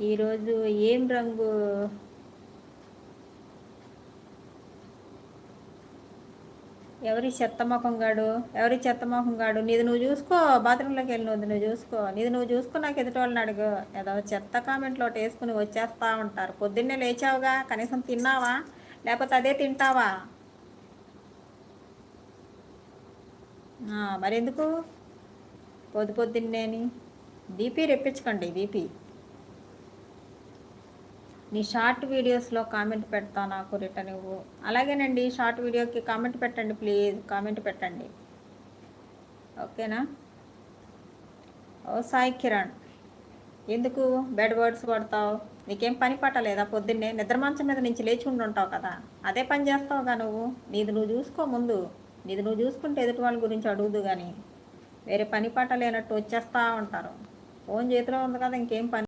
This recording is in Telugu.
ఈరోజు ఏం రంగు? ఎవరి చెత్త మొఖం గాడు నీది నువ్వు చూసుకో. బాత్రూంలోకి వెళ్ళి నువ్వు చూసుకో. నీది నువ్వు చూసుకో. నాకు ఎదుటి వాళ్ళని అడుగు. ఏదో చెత్త కామెంట్లో ఒకటి వేసుకుని వచ్చేస్తా ఉంటారు. పొద్దున్నే లేచావుగా, కనీసం తిన్నావా? లేకపోతే అదే తింటావా? మరెందుకు పొద్దున్నేని బీపీ రెప్పించకండి. బీపీ నీ షార్ట్ వీడియోస్లో కామెంట్ పెడతా, నాకు రిటర్న్ ఇవ్వు. అలాగేనండి, షార్ట్ వీడియోకి కామెంట్ పెట్టండి ప్లీజ్. కామెంట్ పెట్టండి, ఓకేనా? ఓ సాయి కిరణ్, ఎందుకు బెడ్ వర్డ్స్ పడతావు? నీకేం పని పట్టలేదా? పొద్దున్నే నిద్ర మంచం మీద నుంచి లేచి ఉంటావు కదా, అదే పని చేస్తావుగా నువ్వు. నీది నువ్వు చూసుకో ముందు. నీది నువ్వు చూసుకుంటే ఎదుటి వాళ్ళ గురించి అడుగుదు కానీ వేరే పని పాట లేనట్టు వచ్చేస్తూ ఉంటారు. ఫోన్ చేతిలో ఉంది కదా, ఇంకేం పని